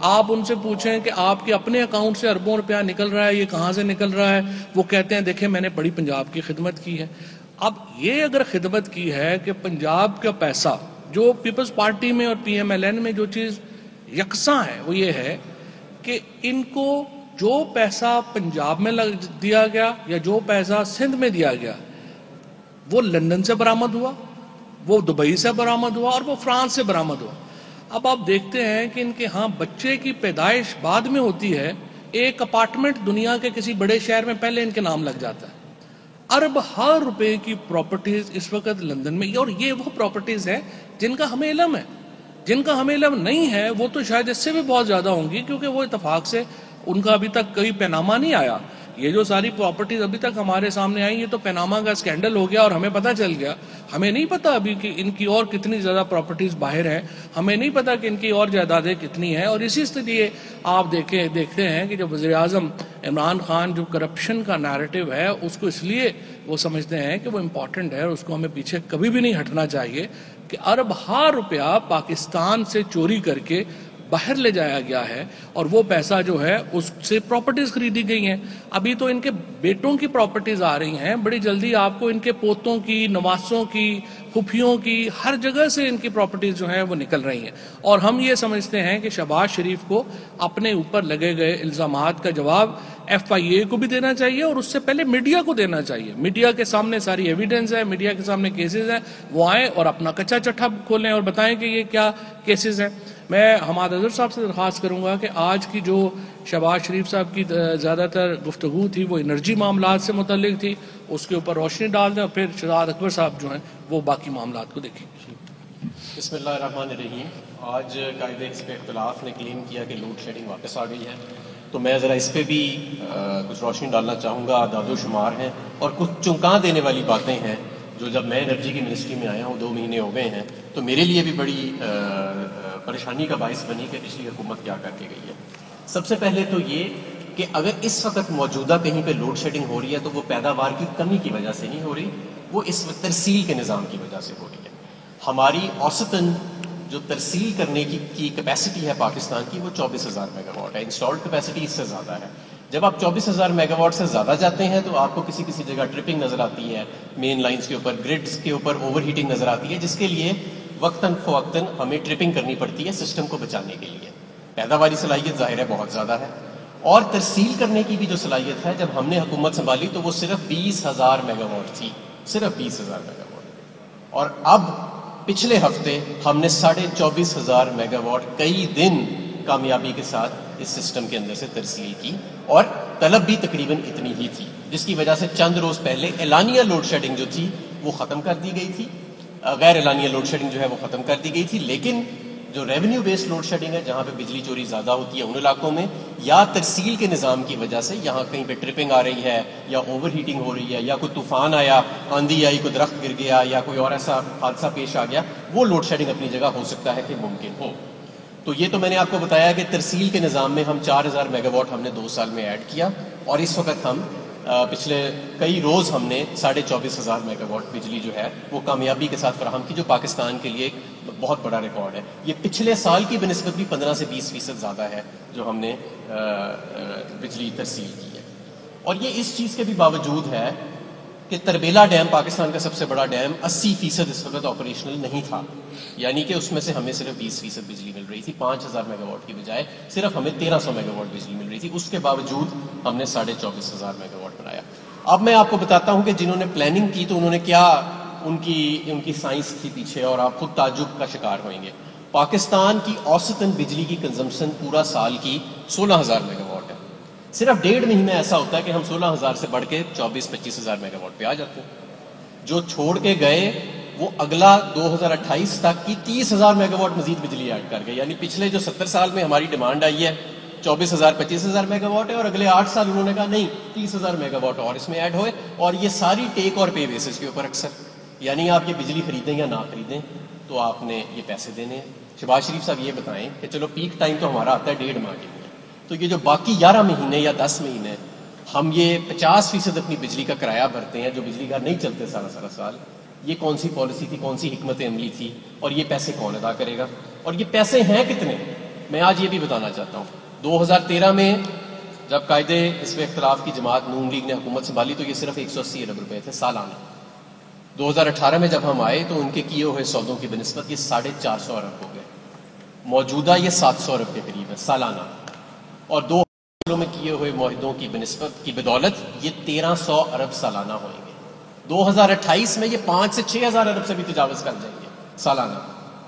آپ ان سے پوچھیں کہ آپ کے اپنے اکاؤنٹ سے اربوں روپیہ نکل رہا ہے، یہ کہاں سے نکل رہا ہے، وہ کہتے ہیں دیکھیں میں نے بڑی پنجاب کی خدمت کی ہے۔ اب یہ اگر خدمت کی ہے کہ پنجاب کا پیسہ جو پیپلز پارٹی میں اور پی ایم ایل این میں جو چیز یکساں ہے وہ یہ ہے کہ ان کو جو پیسہ پنجاب میں دیا گیا یا جو پیسہ سندھ میں دیا گیا وہ لندن سے برآمد ہوا، وہ دبئی سے برآمد ہوا اور وہ فرانس سے برآمد ہوا۔ اب آپ دیکھتے ہیں کہ ان کے ہاں بچے کی پیدائش بعد میں ہوتی ہے، ایک اپارٹمنٹ دنیا کے کسی بڑے شہر میں پہلے ان کے نام لگ جاتا ہے۔ ارب ہر روپے کی پراپرٹیز اس وقت لندن میں، اور یہ وہ پراپرٹیز ہیں جن کا ہمیں علم ہے، جن کا ہمیں علم نہیں ہے وہ تو شاید اس سے بھی بہت زیادہ ہوں گی، کیونکہ وہ اتفاق سے ان کا ابھی تک کوئی پیناما نہیں آیا۔ یہ جو ساری پراپرٹیز ابھی تک ہمارے سامنے آئیں، یہ تو پیناما کا اسکینڈل ہو گیا اور ہمیں پتہ چل گیا۔ ہمیں نہیں پتا ابھی کہ ان کی اور کتنی زیادہ پراپرٹیز باہر ہیں، ہمیں نہیں پتا کہ ان کی اور جائیدادیں کتنی ہیں۔ اور اسی لیے آپ دیکھتے ہیں کہ جو وزیر اعظم عمران خان جو کرپشن کا نیریٹو ہے اس کو اس لیے وہ سمجھتے ہیں کہ وہ امپورٹنٹ ہے اور اس کو ہمیں پیچھے کبھی بھی نہیں ہٹنا چاہیے کہ ارب ہار روپیہ پاکستان سے چوری کر کے باہر لے جایا گیا ہے، اور وہ پیسہ جو ہے اس سے پراپرٹیز خریدی گئی ہیں۔ ابھی تو ان کے بیٹوں کی پراپرٹیز آ رہی ہیں، بڑی جلدی آپ کو ان کے پوتوں کی، نواسوں کی، پھوپھیوں کی، ہر جگہ سے ان کی پراپرٹیز جو ہیں وہ نکل رہی ہیں۔ اور ہم یہ سمجھتے ہیں کہ شہباز شریف کو اپنے اوپر لگے گئے الزامات کا جواب ایف آئی اے کو بھی دینا چاہیے اور اس سے پہلے میڈیا کو دینا چاہیے۔ میڈیا کے سامنے ساری ایویڈنس ہے، میڈیا کے سامنے کیسز ہیں، وہ آئیں اور اپنا کچا چٹھا کھولیں اور بتائیں کہ یہ کیا کیسز ہیں۔ میں حماد اظہر صاحب سے درخواست کروں گا کہ آج کی جو شہباز شریف صاحب کی زیادہ تر گفتگو تھی وہ انرجی معاملات سے متعلق تھی، اس کے اوپر روشنی ڈال دیں اور پھر شہزاد اکبر صاحب جو ہیں وہ باقی معاملات کو دیکھیں۔ بسم اللہ الرحمن الرحیم۔ آج قائد اس پہ اختلاف نے کلیم کیا کہ لوڈ شیڈنگ واپس آ گئی ہے، تو میں ذرا اس پہ بھی کچھ روشنی ڈالنا چاہوں گا۔ اعداد و شمار ہیں اور کچھ چونکا دینے والی باتیں ہیں جو جب میں انرجی کی منسٹری میں آیا ہوں 2 مہینے ہو گئے ہیں تو میرے لیے بھی بڑی پریشانی کا باعث بنی کہ پچھلی حکومت کیا کر کے گئی ہے۔ سب سے پہلے تو یہ کہ اگر اس وقت موجودہ کہیں پہ لوڈ شیڈنگ ہو رہی ہے تو وہ پیداوار کی کمی کی وجہ سے نہیں ہو رہی، وہ اس وقت ترسیل کے نظام کی وجہ سے ہو رہی ہے۔ ہماری اوسطاً جو ترسیل کرنے کی کیپیسٹی ہے پاکستان کی وہ 24,000 میگا واٹ ہے، انسٹالڈ کیپیسٹی اس سے زیادہ ہے۔ جب آپ 24,000 میگا واٹ سے زیادہ جاتے ہیں تو آپ کو کسی کسی جگہ ٹرپنگ نظر آتی ہے، مین لائنز کے اوپر، گریڈز کے اوپر اوور ہیٹنگ نظر آتی ہے، جس کے لیے وقتاً فوقتاً ہمیں ٹرپنگ کرنی پڑتی ہے سسٹم کو بچانے کے لیے۔ پیداواری صلاحیت ظاہر ہے بہت زیادہ ہے، اور ترسیل کرنے کی بھی جو صلاحیت ہے جب ہم نے حکومت سنبھالی تو وہ صرف 20,000 میگا واٹ تھی، صرف 20,000 میگا واٹ، اور اب پچھلے ہفتے ہم نے 24,500 میگا واٹ کئی دن کامیابی کے ساتھ اس سسٹم کے اندر سے ترسیل کی، اور طلب بھی تقریباً اتنی ہی تھی، جس کی وجہ سے چند روز پہلے اعلانیہ لوڈ شیڈنگ جو تھی وہ ختم کر دی گئی تھی، غیر اعلانیہ لوڈ شیڈنگ جو ہے وہ ختم کر دی گئی تھی۔ لیکن جو ریونیو بیسڈ لوڈ شیڈنگ ہے، جہاں پہ بجلی چوری زیادہ ہوتی ہے ان علاقوں میں، یا ترسیل کے نظام کی وجہ سے یہاں کہیں پہ ٹرپنگ آ رہی ہے یا اوور ہیٹنگ ہو رہی ہے یا کوئی طوفان آیا، آندھی آئی، کوئی درخت گر گیا یا کوئی اور ایسا حادثہ پیش آ گیا، وہ لوڈ شیڈنگ اپنی جگہ ہو سکتا ہے کہ ممکن ہو۔ تو یہ تو میں نے آپ کو بتایا کہ ترسیل کے نظام میں ہم 4,000 میگا واٹ ہم نے 2 سال میں ایڈ کیا، اور اس وقت ہم پچھلے کئی روز ہم نے 24,500 میگا واٹ بجلی جو ہے وہ کامیابی کے ساتھ فراہم کی، جو پاکستان کے لیے ایک بہت بڑا ریکارڈ ہے۔ یہ پچھلے سال کی بنسبت بھی 15 سے 20% زیادہ ہے جو ہم نے بجلی ترسیل کی ہے۔ اور یہ اس چیز کے بھی باوجود ہے کہ تربیلا ڈیم پاکستان کا سب سے بڑا ڈیم 80% اس وقت آپریشنل نہیں تھا، یعنی کہ اس میں سے ہمیں صرف 20% بجلی مل رہی تھی، 5,000 میگا واٹ کی بجائے صرف ہمیں 1,300 میگا واٹ بجلی مل رہی تھی، اس کے باوجود ہم نے 24,500 میگا واٹ بنایا۔ اب میں آپ کو بتاتا ہوں کہ جنہوں نے پلاننگ کی تو انہوں نے کیا ان کی سائنس تھی پیچھے، اور آپ خود تعجب کا شکار ہوئیں گے۔ پاکستان کی اوسطاً بجلی کی کنزمپشن پورا سال کی 16,000 میگا واٹ ہے، صرف 1.5 مہینہ ایسا ہوتا ہے کہ ہم 16,000 سے بڑھ کے 24-25,000 میگا واٹ پہ آ جاتے ہیں۔ جو چھوڑ کے گئے وہ اگلا 2028 تک کی 30,000 میگا واٹ مزید بجلی ایڈ کر گئے، یعنی پچھلے جو 70 سال میں ہماری ڈیمانڈ آئی ہے 24,000-25,000 میگا واٹ ہے، اور اگلے 8 سال انہوں نے کہا نہیں 30,000 میگا واٹ اور اس میں ایڈ ہوئے، اور یہ ساری ٹیک اور پے بیسس کے اوپر اکثر، یعنی آپ یہ بجلی خریدیں یا نہ خریدیں تو آپ نے یہ پیسے دینے ہیں۔ شہباز شریف صاحب یہ بتائیں کہ چلو پیک ٹائم تو ہمارا آتا ہے 1.5 ماہ کے لیے، تو یہ جو باقی 11 مہینے یا 10 مہینے ہم یہ 50% اپنی بجلی کا کرایہ بھرتے ہیں، جو بجلی گھر نہیں چلتے سارا سال، یہ کون سی پالیسی تھی، کون سی حکمت عملی تھی، اور یہ پیسے کون ادا کرے گا، اور یہ پیسے ہیں کتنے؟ میں آج یہ بھی بتانا چاہتا ہوں 2013 میں جب قاعدے اس پہ اختلاف کی جماعت نون لیگ نے حکومت سنبھالی تو یہ صرف 180 ارب روپے تھے سالانہ. 2018 میں جب ہم آئے تو ان کے کیے ہوئے سودوں کی بنسبت یہ 450 ارب ہو گئے. موجودہ یہ 700 ارب کے قریب ہے سالانہ, اور 2 سالوں میں کیے ہوئے معاہدوں کی بنسبت کی بدولت یہ 1300 ارب سالانہ ہوئیں گے. 2028 میں یہ 5 سے 6,000 ارب سے بھی تجاوز کر جائیں گے سالانہ.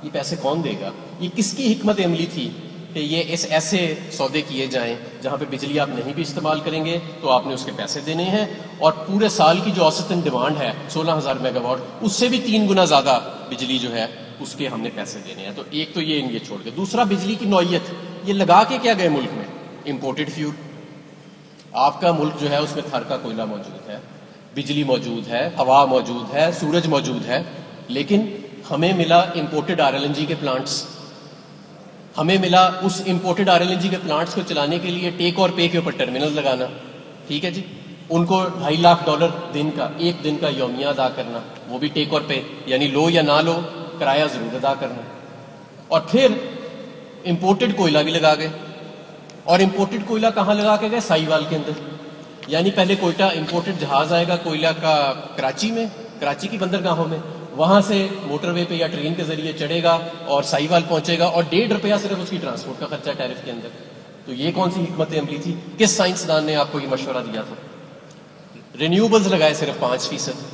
یہ پیسے کون دے گا؟ یہ کس کی حکمت عملی تھی کہ یہ ایسے سودے کیے جائیں جہاں پہ بجلی آپ نہیں بھی استعمال کریں گے تو آپ نے اس کے پیسے دینے ہیں, اور پورے سال کی جو اوسطاً ڈیمانڈ ہے 16,000 میگا واٹ اس سے بھی 3 گنا زیادہ بجلی جو ہے اس کے ہم نے پیسے دینے ہیں. تو ایک تو یہ چھوڑ کے, دوسرا بجلی کی نوعیت, یہ لگا کے کیا گئے ملک میں امپورٹڈ فیول. آپ کا ملک جو ہے اس میں تھر کا کوئلہ موجود ہے, بجلی موجود ہے, ہوا موجود ہے, سورج موجود ہے, لیکن ہمیں ملا امپورٹڈ RLNG کے پلانٹس. ہمیں ملا اس امپورٹڈ RLNG کے پلانٹس کو چلانے کے لیے ٹیک اور پے کے اوپر ٹرمینل لگانا. ٹھیک ہے جی, ان کو $2.5 لاکھ دن کا, ایک دن کا یومیہ ادا کرنا, وہ بھی ٹیک اور پے, یعنی لو یا نہ لو کرایہ ضرور ادا کرنا. اور پھر امپورٹڈ کوئلہ بھی لگا گئے, اور امپورٹڈ کوئلہ کہاں لگا کے گئے؟ سائیوال کے اندر. یعنی پہلے کوئٹہ امپورٹڈ جہاز آئے گا کوئلہ کا کراچی میں, کراچی کی بندرگاہوں میں, وہاں سے موٹر وے پہ یا ٹرین کے ذریعے چڑھے گا اور سائیوال پہنچے گا, اور $1.5 صرف اس کی ٹرانسپورٹ کا خرچہ ٹیرف کے اندر. تو یہ کون سی حکمت عملی تھی؟ کس سائنسدان نے آپ کو یہ مشورہ دیا تھا؟ رینیوبلز لگائے صرف 5%,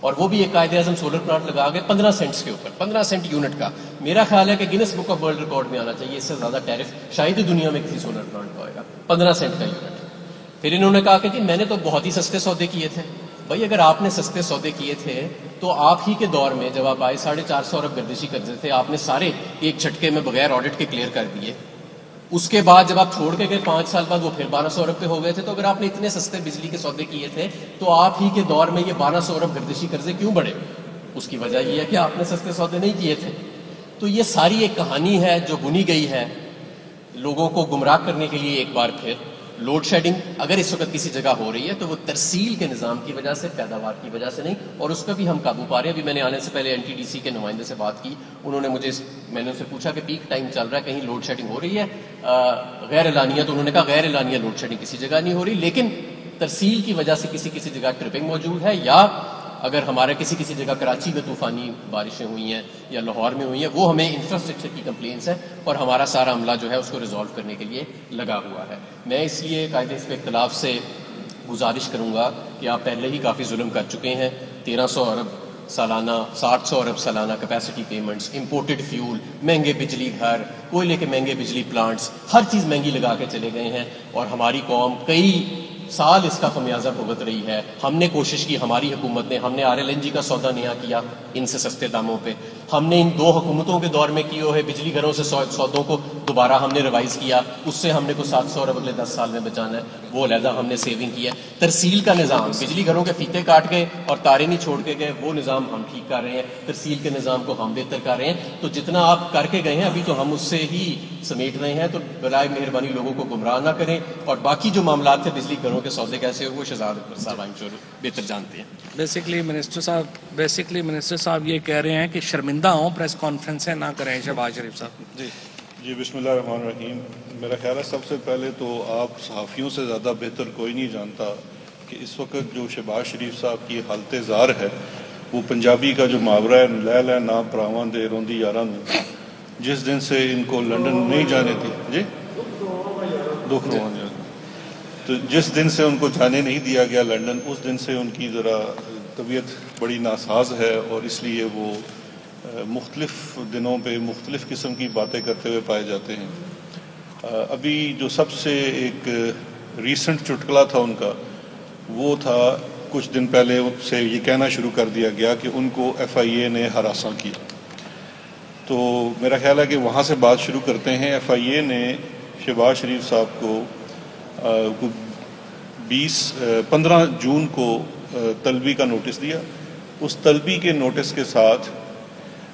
اور وہ بھی ایک قائد اعظم سولر پلانٹ لگا گئے 15 سینٹس کے اوپر, 15 سینٹ یونٹ کا. میرا خیال ہے کہ grains book of world record میں آنا چاہیے, اس سے زیادہ ٹیرف شاید ہی دنیا میں کسی سولر پلانٹ کا ہوئے گا, 15 سینٹ کا یونٹ. پھر انہوں نے کہا کہ جی میں نے تو بہت ہی سستے سودے کیے تھے. بھائی اگر آپ نے سستے سودے کیے تھے تو آپ ہی کے دور میں جب آپ آئے 450 ارب گردشی قرضے تھے, آپ نے سارے ایک جھٹکے میں بغیر آڈٹ کے کلیئر کر دیے. اس کے بعد جب آپ چھوڑ کے گئے 5 سال بعد وہ پھر 1200 ارب پہ ہو گئے تھے. تو اگر آپ نے اتنے سستے بجلی کے سودے کیے تھے تو آپ ہی کے دور میں یہ 1200 ارب گردشی قرضے کیوں بڑھے؟ اس کی وجہ یہ ہے کہ آپ نے سستے سودے نہیں کیے تھے. تو یہ ساری ایک کہانی ہے جو بنی گئی ہے لوگوں کو گمراہ کرنے کے لیے. ایک بار پھر لوڈ شیڈنگ اگر اس وقت کسی جگہ ہو رہی ہے تو وہ ترسیل کے نظام کی وجہ سے, پیداوار کی وجہ سے نہیں, اور اس پہ بھی ہم قابو پا رہے ہیں. ابھی میں نے آنے سے پہلے NTDC کے نمائندے سے بات کی, انہوں نے مجھے میں نے ان سے پوچھا کہ پیک ٹائم چل رہا ہے, کہیں لوڈ شیڈنگ ہو رہی ہے غیر اعلانیہ؟ تو انہوں نے کہا غیر اعلانیہ لوڈ شیڈنگ کسی جگہ نہیں ہو رہی, لیکن ترسیل کی وجہ سے کسی جگہ ٹرپنگ موجود ہے, یا اگر ہمارے کسی جگہ کراچی میں طوفانی بارشیں ہوئی ہیں یا لاہور میں ہوئی ہیں, وہ ہمیں انفراسٹرکچر کی کمپلینس ہے, اور ہمارا سارا عملہ جو ہے اس کو ریزالو کرنے کے لیے لگا ہوا ہے. میں اس لیے قاعدے اس پہ اختلاف سے گزارش کروں گا کہ آپ پہلے ہی کافی ظلم کر چکے ہیں. 1300 ارب سالانہ, 700 ارب سالانہ کیپیسٹی پیمنٹس, امپورٹڈ فیول, مہنگے بجلی گھر, کوئلے کے مہنگے بجلی پلانٹس, ہر چیز مہنگی لگا کے چلے گئے ہیں, اور ہماری قوم کئی سال اس کا خمیازہ بھگت رہی ہے. ہم نے کوشش کی, ہماری حکومت نے, ہم نے RLNG کا سودا نیا کیا ان سے سستے داموں پہ. ہم نے ان 2 حکومتوں کے دور میں کیے ہوئے بجلی گھروں سے سودوں کو دوبارہ ہم نے ریوائز کیا, اس سے ہم نے کو 700 ارب اگلے 10 سال میں بچانا ہے, وہ علیحدہ ہم نے سیونگ کیا. ترسیل کا نظام, بجلی گھروں کے فیتے کاٹ گئے اور تارے نہیں چھوڑ کے گئے, وہ نظام ہم ٹھیک کر رہے ہیں. ترسیل کے نظام کو ہم بہتر کر رہے ہیں. تو جتنا آپ کر کے گئے ہیں ابھی تو ہم اس سے ہی سمیٹ رہے ہیں. تو برائے مہربانی لوگوں کو گمراہ نہ کریں, اور باقی جو معاملات تھے بجلی گھروں کے سودے کیسے وہ شہزاد اکبر صاحب بہتر جانتے ہیں. بیسکلی منسٹر صاحب یہ کہہ رہے ہیں کہ شرمندہ ہوں, پریس کانفرنسیں نہ کریں شہباز شریف صاحب. جی بسم اللہ الرحمن الرحیم. میرا خیال ہے سب سے پہلے تو آپ صحافیوں سے زیادہ بہتر کوئی نہیں جانتا کہ اس وقت جو شہباز شریف صاحب کی حالت زار ہے وہ پنجابی کا جو محاورہ ہے لے لے نا پراواں دے روندی یاراں نوں, جس دن سے ان کو لنڈن نہیں جانے دی, جی دکھ رواں دے, تو جس دن سے ان کو جانے نہیں دیا گیا لنڈن, اس دن سے ان کی ذرا طبیعت بڑی ناساز ہے, اور اس لیے وہ مختلف دنوں پہ مختلف قسم کی باتیں کرتے ہوئے پائے جاتے ہیں. ابھی جو سب سے ایک ریسنٹ چٹکلا تھا ان کا, وہ تھا کچھ دن پہلے سے یہ کہنا شروع کر دیا گیا کہ ان کو FIA نے ہراساں کیا. تو میرا خیال ہے کہ وہاں سے بات شروع کرتے ہیں. FIA نے شہباز شریف صاحب کو 15 جون کو طلبی کا نوٹس دیا. اس طلبی کے نوٹس کے ساتھ,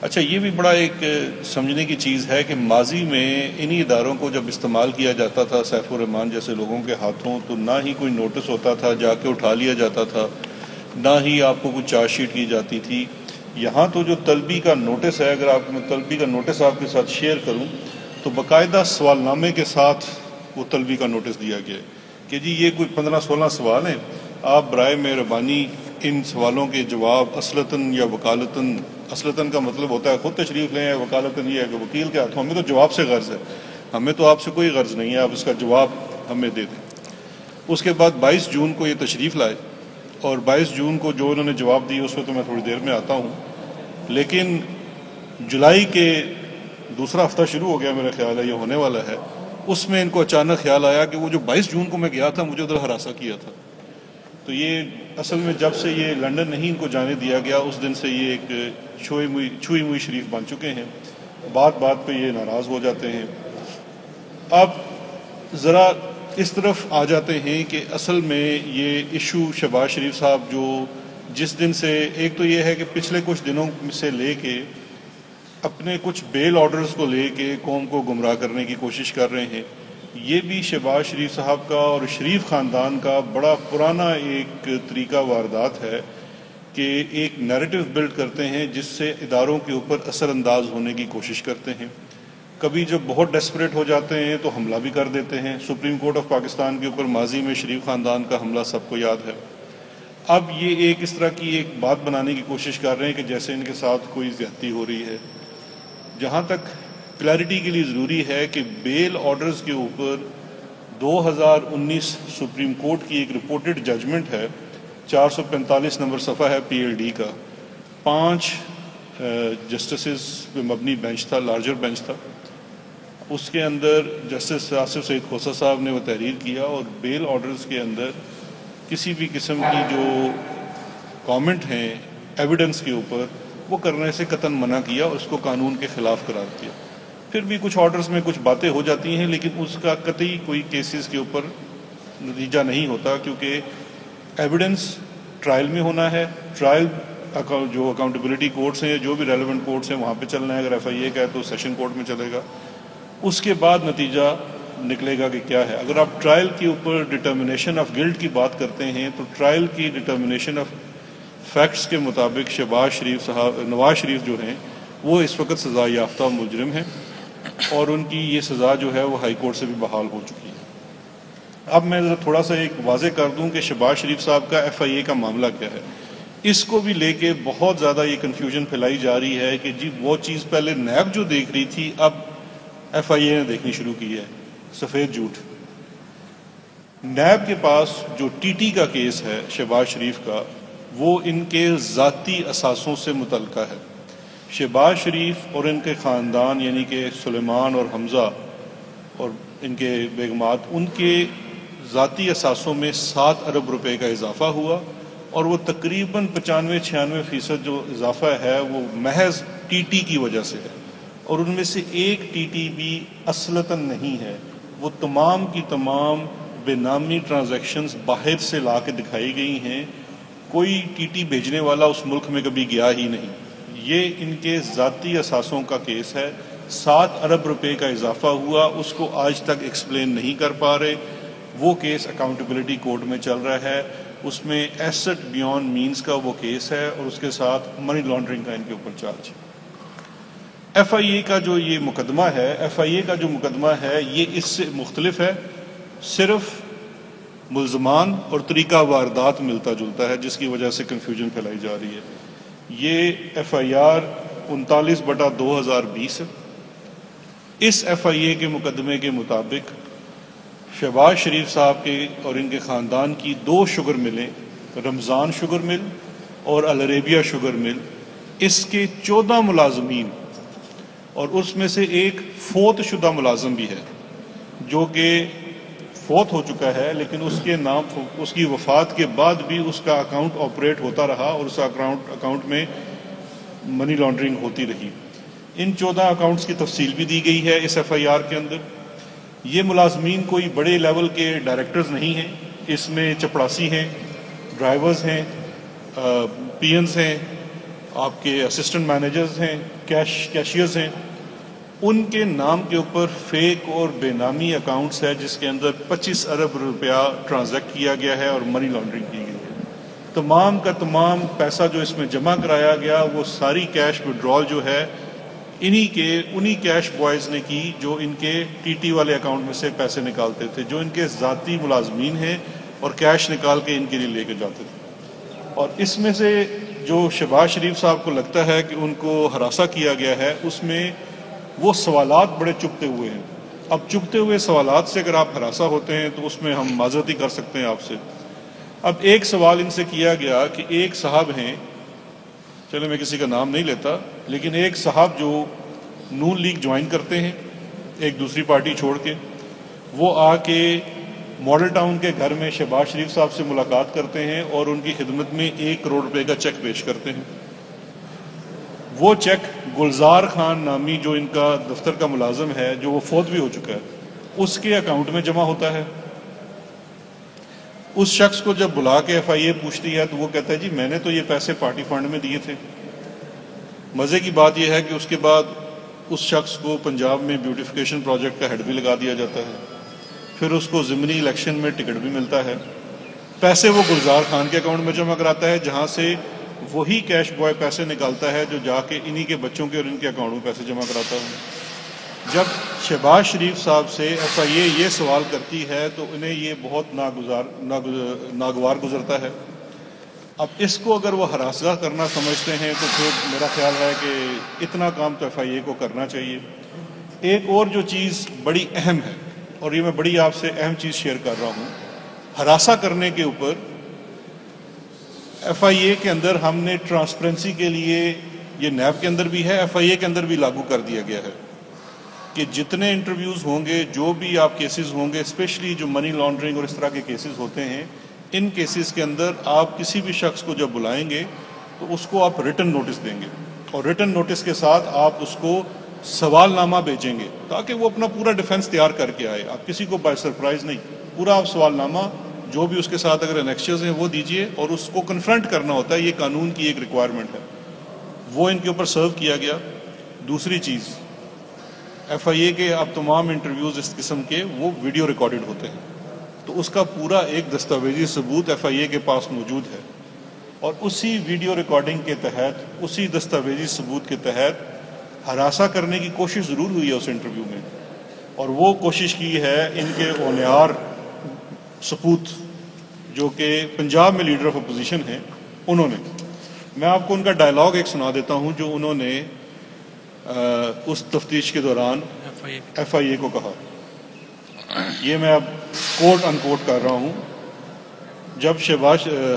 اچھا یہ بھی بڑا ایک سمجھنے کی چیز ہے کہ ماضی میں انہی اداروں کو جب استعمال کیا جاتا تھا سیف الرحمان جیسے لوگوں کے ہاتھوں, تو نہ ہی کوئی نوٹس ہوتا تھا, جا کے اٹھا لیا جاتا تھا, نہ ہی آپ کو کوئی چارج شیٹ کی جاتی تھی. یہاں تو جو طلبی کا نوٹس ہے, اگر آپ میں طلبی کا نوٹس آپ کے ساتھ شیئر کروں تو باقاعدہ سوال نامے کے ساتھ وہ طلبی کا نوٹس دیا گیا کہ جی یہ کوئی 15-16 سوال ہیں، آپ برائے مہربانی ان سوالوں کے جواب اصلتاً یا وکالتاً، اصلتاً کا مطلب ہوتا ہے خود تشریف لیں، یا وکالتاً یہ ہے کہ وکیل کے ہاتھوں، ہمیں تو جواب سے غرض ہے، ہمیں تو آپ سے کوئی غرض نہیں ہے، آپ اس کا جواب ہمیں دے دیں۔ اس کے بعد 22 جون کو یہ تشریف لائے، اور 22 جون کو جو انہوں نے جواب دی اس پہ تو میں تھوڑی دیر میں آتا ہوں، لیکن جولائی کے دوسرا ہفتہ شروع ہو گیا میرا خیال ہے، یہ ہونے والا ہے، اس میں ان کو اچانک خیال آیا کہ وہ جو 22 جون کو میں گیا تھا مجھے ادھر ہراساں کیا تھا۔ تو یہ اصل میں جب سے یہ لنڈن نہیں ان کو جانے دیا گیا اس دن سے یہ ایک چھوئی موئی شریف بن چکے ہیں، بات بات پہ یہ ناراض ہو جاتے ہیں۔ اب ذرا اس طرف آ جاتے ہیں کہ اصل میں یہ ایشو شہباز شریف صاحب جو جس دن سے، ایک تو یہ ہے کہ پچھلے کچھ دنوں سے لے کے اپنے کچھ بیل آرڈرز کو لے کے قوم کو گمراہ کرنے کی کوشش کر رہے ہیں، یہ بھی شہباز شریف صاحب کا اور شریف خاندان کا بڑا پرانا ایک طریقہ واردات ہے کہ ایک نیریٹو بلڈ کرتے ہیں جس سے اداروں کے اوپر اثر انداز ہونے کی کوشش کرتے ہیں۔ کبھی جب بہت ڈیسپریٹ ہو جاتے ہیں تو حملہ بھی کر دیتے ہیں۔ سپریم کورٹ آف پاکستان کے اوپر ماضی میں شریف خاندان کا حملہ سب کو یاد ہے۔ اب یہ ایک اس طرح کی ایک بات بنانے کی کوشش کر رہے ہیں کہ جیسے ان کے ساتھ کوئی زیادتی ہو رہی ہے۔ جہاں تک کلیئرٹی کے لیے ضروری ہے کہ بیل آرڈرز کے اوپر 2019 سپریم کورٹ کی ایک رپورٹڈ ججمنٹ ہے، 445 نمبر صفحہ ہے پی ایل ڈی کا، 5 جسٹسز پہ مبنی بینچ تھا، لارجر بینچ تھا۔ اس کے اندر جسٹس آصف سعید کھوسہ صاحب نے وہ تحریر کیا اور بیل آرڈرز کے اندر کسی بھی قسم کی جو کامنٹ ہیں ایویڈنس کے اوپر وہ کرنے سے قطعاً منع کیا اور اس کو قانون کے خلاف قرار دیا۔ پھر بھی کچھ آرڈرز میں کچھ باتیں ہو جاتی ہیں لیکن اس کا قطعی کوئی کیسز کے اوپر نتیجہ نہیں ہوتا، کیونکہ ایویڈنس ٹرائل میں ہونا ہے۔ ٹرائل جو اکاؤنٹیبلٹی کورٹس ہیں، جو بھی ریلیونٹ کورٹس ہیں وہاں پہ چلنا ہے۔ اگر ایف آئی اے کا ہے تو سیشن کورٹ میں چلے گا، اس کے بعد نتیجہ نکلے گا کہ کیا ہے۔ اگر آپ ٹرائل کے اوپر ڈٹرمنیشن آف گلٹ کی بات کرتے ہیں تو ٹرائل کی ڈٹرمنیشن آف فیکٹس کے مطابق شہباز شریف صاحب، نواز شریف جو ہیں وہ اس وقت سزا یافتہ مجرم ہیں اور ان کی یہ سزا جو ہے وہ ہائی کورٹ سے بھی بحال ہو چکی ہے۔ اب میں ذرا تھوڑا سا ایک واضح کر دوں کہ شہباز شریف صاحب کا ایف آئی اے کا معاملہ کیا ہے۔ اس کو بھی لے کے بہت زیادہ یہ کنفیوژن پھیلائی جا رہی ہے کہ جی وہ چیز پہلے نیب جو دیکھ رہی تھی اب ایف آئی اے نے دیکھنی شروع کی ہے۔ سفید جھوٹ۔ نیب کے پاس جو ٹی ٹی کا کیس ہے شہباز شریف کا، وہ ان کے ذاتی اثاثوں سے متعلقہ ہے۔ شہباز شریف اور ان کے خاندان یعنی کہ سلیمان اور حمزہ اور ان کے بیگمات، ان کے ذاتی اثاثوں میں 7 ارب روپے کا اضافہ ہوا اور وہ تقریباً 95-96% جو اضافہ ہے وہ محض ٹی ٹی کی وجہ سے ہے، اور ان میں سے ایک ٹی ٹی بھی اصلتاً نہیں ہے۔ وہ تمام کی تمام بے نامی ٹرانزیکشنز باہر سے لا کے دکھائی گئی ہیں، کوئی ٹی ٹی بھیجنے والا اس ملک میں کبھی گیا ہی نہیں۔ یہ ان کے ذاتی اثاثوں کا کیس ہے۔ 7 ارب روپے کا اضافہ ہوا، اس کو آج تک ایکسپلین نہیں کر پا رہے۔ وہ کیس اکاؤنٹیبلٹی کورٹ میں چل رہا ہے، اس میں ایسٹ بیونڈ مینز کا وہ کیس ہے اور اس کے ساتھ منی لانڈرنگ کا ان کے اوپر چارج ہے۔ ایف آئی اے کا جو یہ مقدمہ ہے، ایف آئی اے کا جو مقدمہ ہے یہ اس سے مختلف ہے، صرف ملزمان اور طریقہ واردات ملتا جلتا ہے جس کی وجہ سے کنفیوژن پھیلائی جا رہی ہے۔ یہ ایف آئی آر 39/2020 ہے۔ اس ایف آئی اے کے مقدمے کے مطابق شہباز شریف صاحب کے اور ان کے خاندان کی 2 شوگر ملیں، رمضان شوگر مل اور العربیہ شوگر مل، اس کے 14 ملازمین اور اس میں سے ایک فوت شدہ ملازم بھی ہے جو کہ فوت ہو چکا ہے، لیکن اس کے نام، اس کی وفات کے بعد بھی اس کا اکاؤنٹ آپریٹ ہوتا رہا اور اس اکاؤنٹ میں منی لانڈرنگ ہوتی رہی۔ ان 14 اکاؤنٹس کی تفصیل بھی دی گئی ہے اس ایف آئی آر کے اندر۔ یہ ملازمین کوئی بڑے لیول کے ڈائریکٹرز نہیں ہیں، اس میں چپڑاسی ہیں، ڈرائیورز ہیں، پی اینز ہیں، آپ کے اسسٹنٹ مینیجرز ہیں، کیشیئرز ہیں۔ ان کے نام کے اوپر فیک اور بے نامی اکاؤنٹس ہے جس کے اندر 25 ارب روپیہ ٹرانزیکٹ کیا گیا ہے اور منی لانڈرنگ کی گئی ہے۔ تمام کا تمام پیسہ جو اس میں جمع کرایا گیا وہ ساری کیش وڈرال جو ہے انہی کیش بوائز نے کی جو ان کے ٹی ٹی والے اکاؤنٹ میں سے پیسے نکالتے تھے، جو ان کے ذاتی ملازمین ہیں اور کیش نکال کے ان کے لیے لے کے جاتے تھے۔ اور اس میں سے جو شہباز شریف صاحب کو لگتا ہے کہ ان کو ہراساں کیا گیا ہے، اس میں وہ سوالات بڑے چبھتے ہوئے ہیں۔ اب چبھتے ہوئے سوالات سے اگر آپ ہراساں ہوتے ہیں تو اس میں ہم معذرت ہی کر سکتے ہیں آپ سے۔ اب ایک سوال ان سے کیا گیا کہ ایک صاحب ہیں، چلے میں کسی کا نام نہیں لیتا، لیکن ایک صاحب جو نون لیگ جوائن کرتے ہیں ایک دوسری پارٹی چھوڑ کے، وہ آ کے ماڈل ٹاؤن کے گھر میں شہباز شریف صاحب سے ملاقات کرتے ہیں اور ان کی خدمت میں 1 کروڑ روپے کا چیک پیش کرتے ہیں۔ وہ چیک گلزار خان نامی جو ان کا دفتر کا ملازم ہے، جو وہ فوت بھی ہو چکا ہے، اس کے اکاؤنٹ میں جمع ہوتا ہے۔ اس شخص کو جب بلا کے ایف آئی اے پوچھتی ہے تو وہ کہتا ہے جی میں نے تو یہ پیسے پارٹی فنڈ میں دیے تھے۔ مزے کی بات یہ ہے کہ اس کے بعد اس شخص کو پنجاب میں بیوٹیفیکیشن پروجیکٹ کا ہیڈ بھی لگا دیا جاتا ہے، پھر اس کو ضمنی الیکشن میں ٹکٹ بھی ملتا ہے۔ پیسے وہ گلزار خان کے اکاؤنٹ میں جمع کراتا ہے، جہاں سے وہی کیش بوائے پیسے نکالتا ہے جو جا کے انہی کے بچوں کے اور ان کے اکاؤنٹ میں پیسے جمع کراتا ہے۔ جب شہباز شریف صاحب سے ایف آئی اے یہ سوال کرتی ہے تو انہیں یہ بہت ناگوار گزرتا ہے۔ اب اس کو اگر وہ ہراساں کرنا سمجھتے ہیں تو پھر میرا خیال ہے کہ اتنا کام تو ایف آئی اے کو کرنا چاہیے۔ ایک اور جو چیز بڑی اہم ہے، اور یہ میں بڑی آپ سے اہم چیز شیئر کر رہا ہوں، ہراساں کرنے کے اوپر ایف آئی اے کے اندر ہم نے ٹرانسپیرنسی کے لیے، یہ نیب کے اندر بھی ہے، ایف آئی اے کے اندر بھی لاگو کر دیا گیا ہے کہ جتنے انٹرویوز ہوں گے، جو بھی آپ کیسز ہوں گے، اسپیشلی جو منی لانڈرنگ اور اس طرح کے کیسز ہوتے ہیں، ان کیسز کے اندر آپ کسی بھی شخص کو جب بلائیں گے تو اس کو آپ ریٹن نوٹس دیں گے، اور ریٹن نوٹس کے ساتھ آپ اس کو سوال نامہ بھیجیں گے تاکہ وہ اپنا پورا ڈیفنس تیار کر کے آئے۔ آپ کسی کو بائی سرپرائز نہیں، پورا آپ سوال نامہ جو بھی اس کے ساتھ اگر انیکسچرز ہیں وہ دیجئے، اور اس کو کنفرنٹ کرنا ہوتا ہے، یہ قانون کی ایک ریکوائرمنٹ ہے۔ وہ ان کے اوپر سرو کیا گیا۔ دوسری چیز، ایف آئی اے کے اب تمام انٹرویوز اس قسم کے وہ ویڈیو ریکارڈڈ ہوتے ہیں، تو اس کا پورا ایک دستاویزی ثبوت ایف آئی اے کے پاس موجود ہے، اور اسی ویڈیو ریکارڈنگ کے تحت، اسی دستاویزی ثبوت کے تحت ہراساں کرنے کی کوشش ضرور ہوئی ہے اس انٹرویو میں، اور وہ کوشش کی ہے ان کے اونیار سپوت جو کہ پنجاب میں لیڈر آف اپوزیشن ہیں، انہوں نے۔ میں آپ کو ان کا ڈائلاگ ایک سنا دیتا ہوں جو انہوں نے اس تفتیش کے دوران ایف آئی اے کو کہا۔ یہ میں اب کوٹ ان کوٹ کر رہا ہوں۔ جب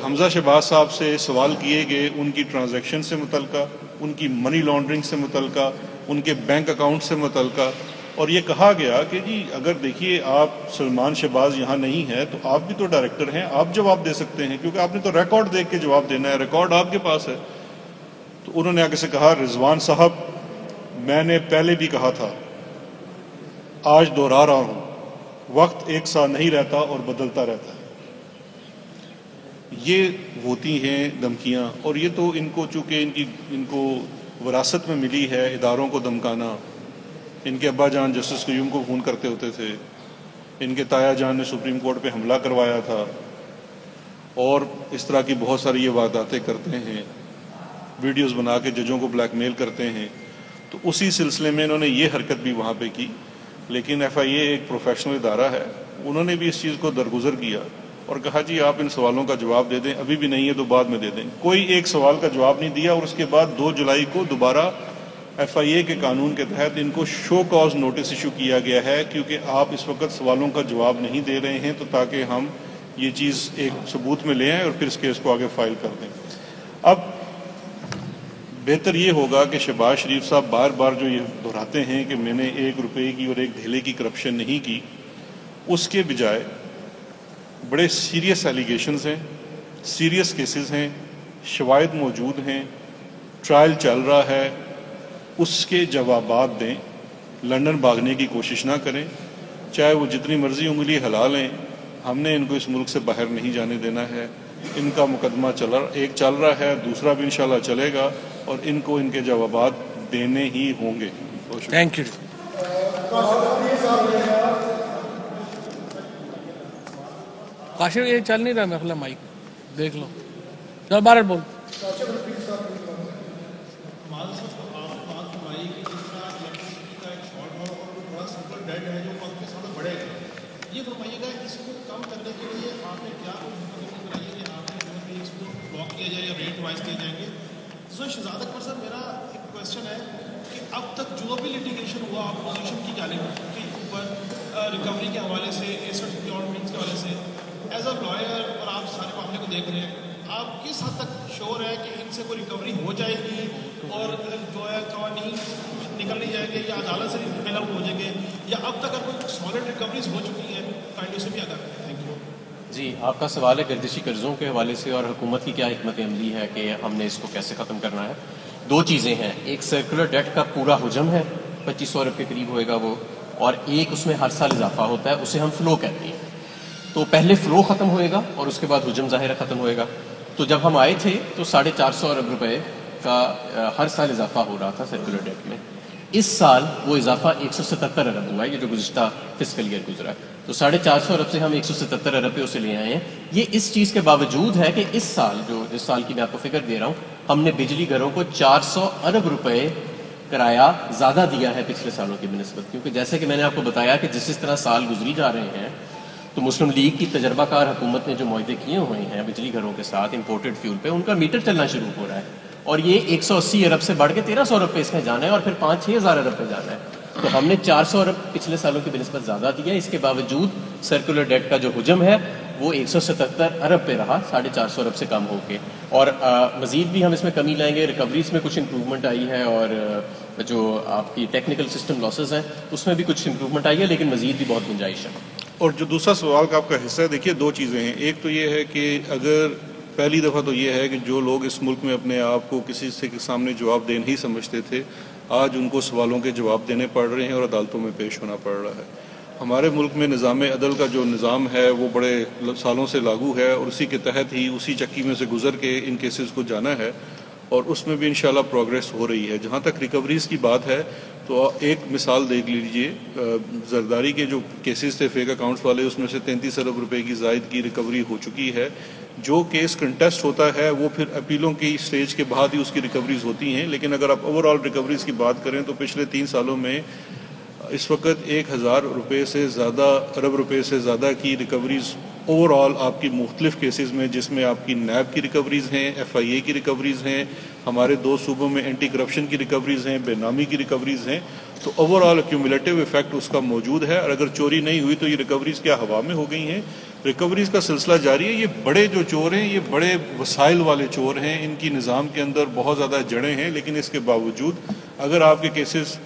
حمزہ شہباز صاحب سے سوال کیے گئے ان کی ٹرانزیکشن سے متعلقہ، ان کی منی لانڈرنگ سے متعلقہ، ان کے بینک اکاؤنٹ سے متعلقہ، اور یہ کہا گیا کہ جی اگر دیکھیے آپ سلمان شہباز یہاں نہیں ہے تو آپ بھی تو ڈائریکٹر ہیں، آپ جواب دے سکتے ہیں کیونکہ آپ نے تو ریکارڈ دیکھ کے جواب دینا ہے، ریکارڈ آپ کے پاس ہے۔ تو انہوں نے آگے سے کہا، رضوان صاحب میں نے پہلے بھی کہا تھا، آج دوہرا رہا ہوں، وقت ایک سا نہیں رہتا اور بدلتا رہتا ہے۔ یہ ہوتی ہیں دھمکیاں، اور یہ تو ان کو چونکہ ان کو وراثت میں ملی ہے اداروں کو دھمکانا۔ ان کے ابا جان جسٹس قیوم کو فون کرتے ہوتے تھے، ان کے تایا جان نے سپریم کورٹ پہ حملہ کروایا تھا، اور اس طرح کی بہت ساری یہ وارداتیں کرتے ہیں، ویڈیوز بنا کے ججوں کو بلیک میل کرتے ہیں۔ تو اسی سلسلے میں انہوں نے یہ حرکت بھی وہاں پہ کی، لیکن ایف آئی اے ایک پروفیشنل ادارہ ہے، انہوں نے بھی اس چیز کو درگزر کیا اور کہا جی آپ ان سوالوں کا جواب دے دیں، ابھی بھی نہیں ہے تو بعد میں دے دیں۔ کوئی ایک سوال کا جواب نہیں دیا، اور اس کے بعد 2 جولائی کو دوبارہ ایف آئی اے کے قانون کے تحت ان کو شو کاز نوٹس ایشو کیا گیا ہے، کیونکہ آپ اس وقت سوالوں کا جواب نہیں دے رہے ہیں، تو تاکہ ہم یہ چیز ایک ثبوت میں لے آئیں اور پھر اس کیس کو آگے فائل کر دیں۔ اب بہتر یہ ہوگا کہ شہباز شریف صاحب بار بار جو یہ دہراتے ہیں کہ میں نے 1 روپے کی اور 1 دھیلے کی کرپشن نہیں کی، اس کے بجائے بڑے سیریس ایلیگیشنز ہیں، سیریس کیسز ہیں، شواہد موجود ہیں، ٹرائل چل رہا ہے، اس کے جوابات دیں۔ لندن بھاگنے کی کوشش نہ کریں، چاہے وہ جتنی مرضی انگلی ہلا لیں، ہم نے ان کو اس ملک سے باہر نہیں جانے دینا ہے۔ ان کا مقدمہ ایک چل رہا ہے، دوسرا بھی انشاءاللہ چلے گا، اور ان کو ان کے جوابات دینے ہی ہوں گے۔ Thank you. کاشف یہ چل نہیں رہا میرے خیال مائک دیکھ لو، چل بارہ بول۔ فرمائیے گا اس کو کم کرنے کے لیے آپ نے کیا بنائیے کہ آپ نے جو بھی اس کو بلاک کیا جائے یا ریٹ وائز کیے جائیں گے. سو شہزاد اکبر صاحب میرا ایک کویشچن ہے کہ اب تک جو بھی لیٹیگیشن ہوا اپوزیشن کی جانب کے اوپر ریکوری کے حوالے سے ایسٹ سیکیورٹیز کے حوالے سے ایز اے لائر اور آپ سارے معاملے کو دیکھ رہے ہیں, آپ کس حد تک شیور ہے کہ ان سے کوئی ریکوری ہو جائے گی اور جو ہے قوانین نکل نہیں جائیں گے یا عدالت سے مل آؤٹ ہو جائیں گے, یا اب تک اگر کوئی سالڈ ریکوریز ہو چکی ہیں کائنڈ سے بھی اگر. Thank you. جی, آپ کا سوال ہے گردشی قرضوں کے حوالے سے اور حکومت کی کیا حکمت عملی ہے کہ ہم نے اس کو کیسے ختم کرنا ہے. دو چیزیں ہیں, ایک سرکولر ڈیٹ کا پورا حجم ہے 2500 ارب کے قریب ہوئے گا وہ, اور ایک اس میں ہر سال اضافہ ہوتا ہے, اسے ہم فلو کہتے ہیں. تو پہلے فلو ختم ہوئے گا اور اس کے بعد حجم ظاہر ختم ہوئے گا. تو جب ہم آئے تھے تو 450 ارب روپے کا ہر سال اضافہ ہو رہا تھا سرکولر ڈیٹ میں. اس سال وہ اضافہ 177 ارب ہوا ہے, یہ جو گزشتہ فسکل ایئر گزرا ہے. تو 450 ارب سے ہم 177 ارب پہ اسے لے آئے ہیں. یہ اس چیز کے باوجود ہے کہ اس سال جس سال کی میں آپ کو فگر دے رہا ہوں, ہم نے بجلی گھروں کو 400 ارب روپے کرایہ زیادہ دیا ہے پچھلے سالوں کی بنسبت. کیونکہ جیسے کہ میں نے آپ کو بتایا کہ جس طرح سال گزری جا رہے ہیں تو مسلم لیگ کی تجربہ کار حکومت نے جو معاہدے کیے ہوئے ہیں بجلی گھروں کے ساتھ امپورٹڈ فیول پہ, ان کا میٹر چلنا شروع ہو رہا ہے, اور یہ 180 ارب سے بڑھ کے 1300 ارب پہ اس میں جانا ہے, اور پھر 5-6 ہزار ارب پہ جانا ہے. تو ہم نے 400 ارب پچھلے سالوں کی بنسبت زیادہ دیا. اس کے باوجود سرکولر ڈیٹ کا جو حجم ہے وہ 177 ارب پہ رہا, 450 ارب سے کم ہو کے. اور مزید بھی ہم اس میں کمی لائیں گے. ریکوریز میں کچھ امپروومنٹ آئی ہے, اور جو آپ کی ٹیکنیکل سسٹم لاسز ہیں اس میں بھی کچھ امپروومنٹ آئی ہے, لیکن مزید بھی بہت گنجائش ہے. اور جو دوسرا سوال کا آپ کا حصہ ہے, دیکھیے دو چیزیں ہیں. ایک تو یہ ہے کہ اگر پہلی دفعہ تو یہ ہے کہ جو لوگ اس ملک میں اپنے آپ کو کسی سے سامنے جواب دے نہیں سمجھتے تھے, آج ان کو سوالوں کے جواب دینے پڑ رہے ہیں اور عدالتوں میں پیش ہونا پڑ رہا ہے. ہمارے ملک میں نظام عدل کا جو نظام ہے وہ بڑے سالوں سے لاگو ہے, اور اسی کے تحت ہی اسی چکی میں سے گزر کے ان کیسز کو جانا ہے, اور اس میں بھی انشاءاللہ پروگریس ہو رہی ہے. جہاں تک ریکوریز کی بات ہے تو ایک مثال دیکھ لیجئے, زرداری کے جو کیسز تھے فیک اکاؤنٹس والے, اس میں سے 33 ارب روپے کی زائد کی ریکوری ہو چکی ہے. جو کیس کنٹیسٹ ہوتا ہے وہ پھر اپیلوں کی سٹیج کے بعد ہی اس کی ریکوریز ہوتی ہیں. لیکن اگر آپ اوور آل ریکوریز کی بات کریں تو پچھلے 3 سالوں میں اس وقت 1000 روپے سے زیادہ ارب روپے سے زیادہ کی ریکوریز اوور آل آپ کی مختلف کیسز میں, جس میں آپ کی نیب کی ریکوریز ہیں, FIA کی ریکوریز ہیں, ہمارے 2 صوبوں میں اینٹی کرپشن کی ریکوریز ہیں, بے نامی کی ریکوریز ہیں. تو اوور آل ایکیومولیٹو ایفیکٹ اس کا موجود ہے, اور اگر چوری نہیں ہوئی تو یہ ریکوریز کیا ہوا میں ہو گئی ہیں. ریکوریز کا سلسلہ جاری ہے. یہ بڑے جو چور ہیں یہ بڑے وسائل والے چور ہیں, ان کی نظام کے اندر بہت زیادہ جڑیں ہیں, لیکن اس کے باوجود اگر آپ کے کیسز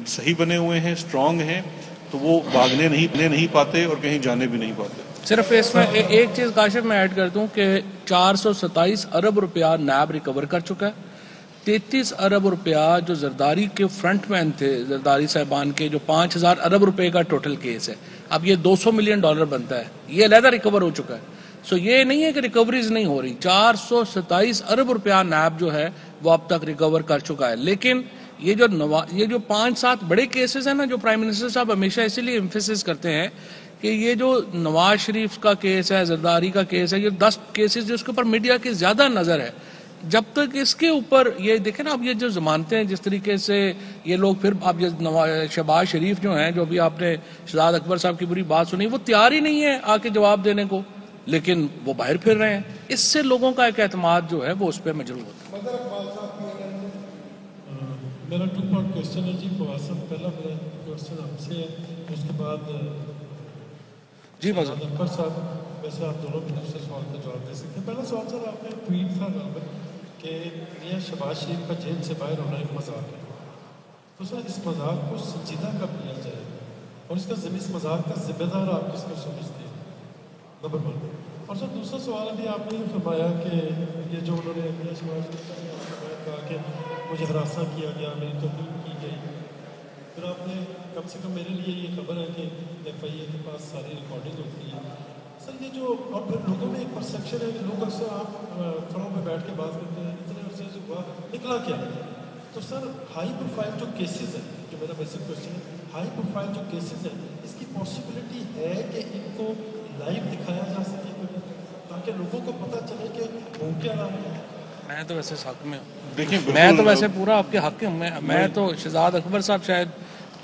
صحیح بنے ہوئے ہیں, اسٹرانگ ہیں, تو وہ بھاگنے نہیں پاتے اور کہیں جانے بھی نہیں پاتے. صرف اس میں ایک چیز کاشف میں ایڈ کر دوں کہ 427 ارب روپیہ نیب ریکور کر چکا ہے. 33 ارب روپیہ جو زرداری کے فرنٹ مین تھے, زرداری صاحبان کے, جو 5000 ارب روپے کا ٹوٹل کیس ہے, اب یہ $200 ملین بنتا ہے, یہ علیحدہ ریکور ہو چکا ہے. سو یہ نہیں ہے کہ ریکوریز نہیں ہو رہی. 427 ارب روپیہ نیب جو ہے وہ اب تک ریکور کر چکا ہے. لیکن یہ جو 5-7 بڑے کیسز ہیں نا, جو پرائم منسٹر صاحب ہمیشہ اسی لیے ایمفیسس کرتے ہیں کہ یہ جو نواز شریف کا کیس ہے, زرداری کا کیس ہے, یہ 10 کیسز جس کے اوپر میڈیا کی زیادہ نظر ہے, جب تک اس کے اوپر یہ دیکھیں نا, اب یہ جو ضمانتیں ہیں جس طریقے سے یہ لوگ پھر اب شہباز شریف جو ہیں, جو بھی آپ نے شہزاد اکبر صاحب کی بری بات سنی, وہ تیار ہی نہیں ہے آ کے جواب دینے کو, لیکن وہ باہر پھر رہے ہیں. اس سے لوگوں کا ایک اعتماد جو ہے وہ اس پہ مجروح ہوتا ہے. میرا 2 پارٹ کوشچن ہے جی فواز صاحب. پہلا میرا کوشچن آپ سے ہے, اس کے بعد جی بس اکبر صاحب, ویسے آپ دونوں بھی دوسرے سوال کا جواب دے سکتے ہیں. پہلا سوال سر, آپ نے ٹویٹ تھا غالباً کہ میاں شہباز شریف کا جیل سے باہر ہونا ایک مذاق ہے. تو سر اس مذاق کو سنجیدہ کب لیا جائے, اور اس مذاق کا ذمہ دار آپ کس کو سمجھتے ہیں, نمبر 1. اور سر دوسرا سوال ابھی آپ نے یہ فرمایا کہ یہ جو انہوں نے میاں شہباز شریف کا کہا کہ مجھے ہراساں کیا گیا, میری توہین کی گئی, پھر آپ نے کم سے کم میرے لیے یہ خبر ہے کہ FIA کے پاس ساری ریکارڈنگ ہوتی ہے. سر یہ جو, اور پھر لوگوں میں ایک پرسیپشن ہے کہ لوگ اکثر آپ کھڑوں پہ بیٹھ کے بات کرتے ہیں, اتنے عرصے سے ہوا نکلا کیا. تو سر ہائی پروفائل جو کیسز ہیں, جو میرا بیسک کوشچن ہے, ہائی پروفائل جو کیسز ہیں, اس کی پاسبلٹی ہے کہ ان کو لائیو دکھایا جا سکے تاکہ لوگوں کو پتہ چلے کہ ہو کیا رہا ہے. میں تو ویسے حق میں ہوں, میں تو ویسے پورا آپ کے حق میں. میں تو شہزاد اکبر صاحب شاید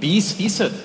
20%